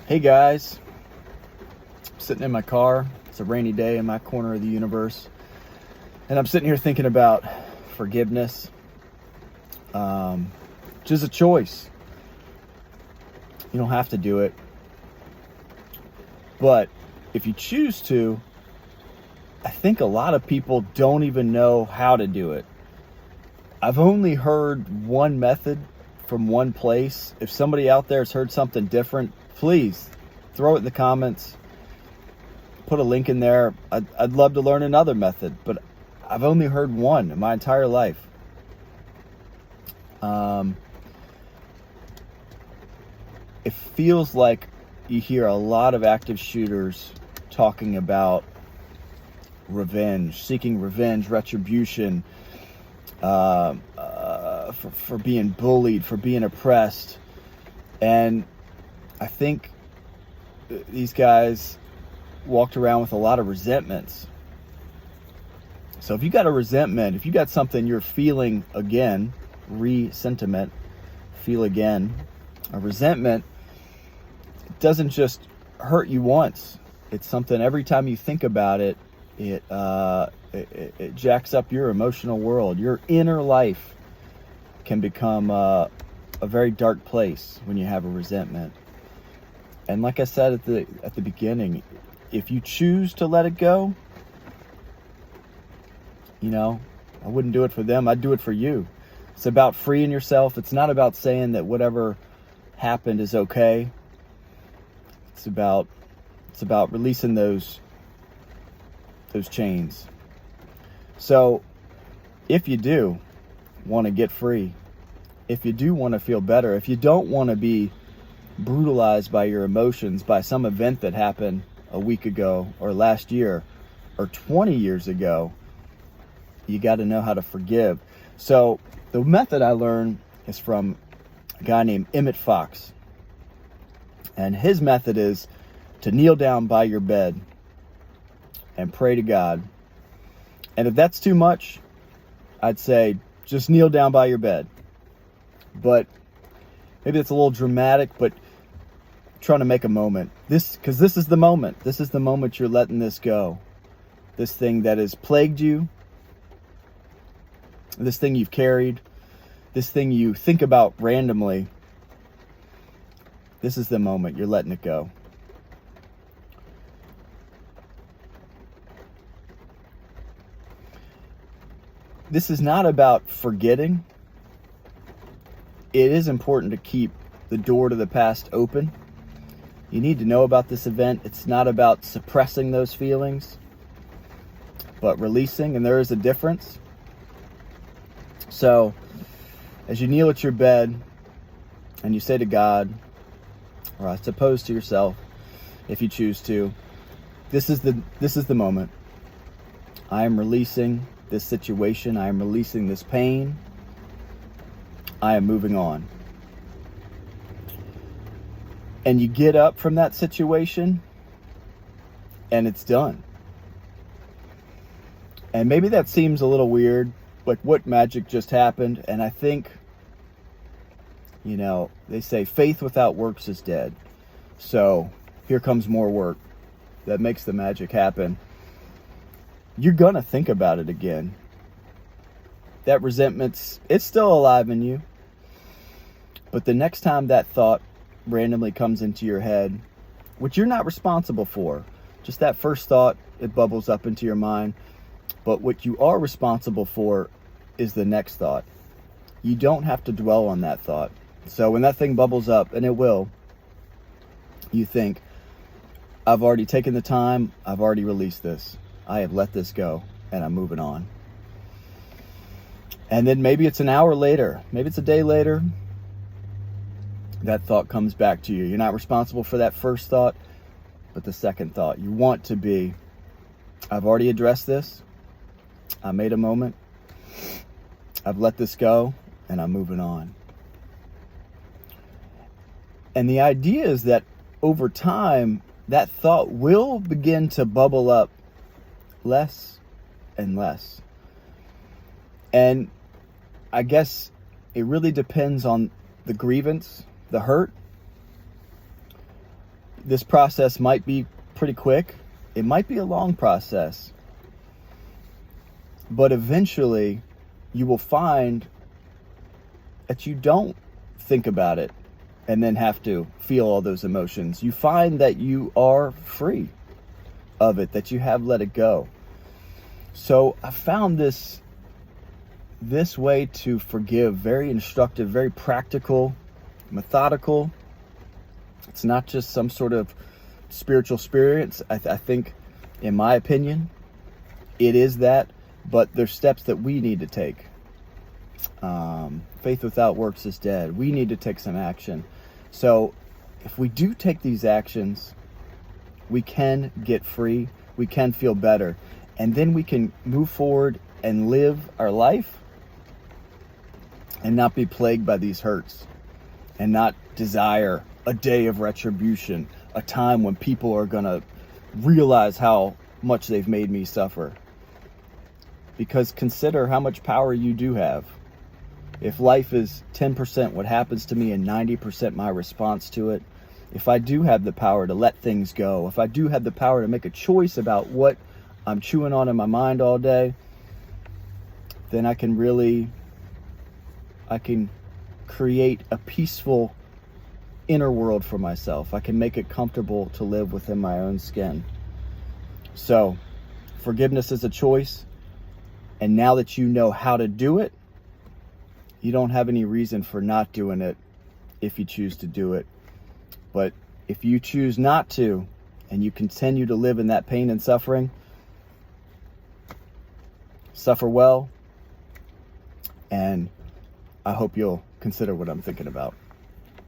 Hey guys, I'm sitting in my car. It's a rainy day in my corner of the universe. And I'm sitting here thinking about forgiveness, which is a choice. You don't have to do it. But if you choose to, I think a lot of people don't even know how to do it. I've only heard one method from one place. If somebody out there has heard something different, please throw it in the comments. Put a link in there. I'd love to learn another method, but I've only heard one in my entire life. It feels like you hear a lot of active shooters talking about revenge, seeking revenge, retribution, for being bullied, for being oppressed. And I think these guys walked around with a lot of resentments. So if you got a resentment, if you got something you're feeling again, re-sentiment, feel again, a resentment, it doesn't just hurt you once. It's something every time you think about it, it jacks up your emotional world. Your inner life can become a very dark place when you have a resentment. And like I said at the beginning, if you choose to let it go, I wouldn't do it for them. I'd do it for you. It's about freeing yourself. It's not about saying that whatever happened is okay. It's about releasing those chains. So if you do want to get free, if you do want to feel better, if you don't want to be brutalized by your emotions, by some event that happened a week ago or last year or 20 years ago, you got to know how to forgive. So the method I learned is from a guy named Emmett Fox. And his method is to kneel down by your bed and pray to God. And if that's too much, I'd say just kneel down by your bed. But maybe it's a little dramatic, but trying to make a moment. Because this is the moment. This is the moment you're letting this go. This thing that has plagued you. This thing you've carried. This thing you think about randomly. This is the moment you're letting it go. This is not about forgetting. It is important to keep the door to the past open. You need to know about this event. It's not about suppressing those feelings, but releasing, and there is a difference. So, as you kneel at your bed and you say to God, or I suppose to yourself, if you choose to, this is the moment. I am releasing this situation. I am releasing this pain. I am moving on. And you get up from that situation and it's done. And maybe that seems a little weird, like what magic just happened. And I think, they say faith without works is dead. So here comes more work that makes the magic happen. You're going to think about it again. That resentment's, it's still alive in you. But the next time that thought randomly comes into your head, which you're not responsible for, just that first thought, it bubbles up into your mind. But what you are responsible for is the next thought. You don't have to dwell on that thought. So when that thing bubbles up, and it will, you think, I've already taken the time, I've already released this. I have let this go, and I'm moving on. And then maybe it's an hour later, maybe it's a day later, that thought comes back to you. You're not responsible for that first thought, but the second thought. You want to be, I've already addressed this. I made a moment. I've let this go, and I'm moving on. And the idea is that over time, that thought will begin to bubble up less and less. And I guess it really depends on the grievance, the hurt. this process might be pretty quick. It might be a long process. But eventually, you will find that you don't think about it and then have to feel all those emotions. You find that you are free of it, that you have let it go. So I found this way to forgive very instructive, very practical, methodical. It's not just some sort of spiritual experience. I think, in my opinion, it is that, but there's steps that we need to take. Faith without works is dead. We need to take some action. So if we do take these actions, we can get free, we can feel better, and then we can move forward and live our life and not be plagued by these hurts and not desire a day of retribution, a time when people are going to realize how much they've made me suffer. Because consider how much power you do have. If life is 10% what happens to me and 90% my response to it, if I do have the power to let things go, if I do have the power to make a choice about what I'm chewing on in my mind all day, then I can create a peaceful inner world for myself. I can make it comfortable to live within my own skin. So, forgiveness is a choice. And now that you know how to do it, you don't have any reason for not doing it if you choose to do it. But if you choose not to, and you continue to live in that pain and suffering, suffer well, and I hope you'll consider what I'm thinking about.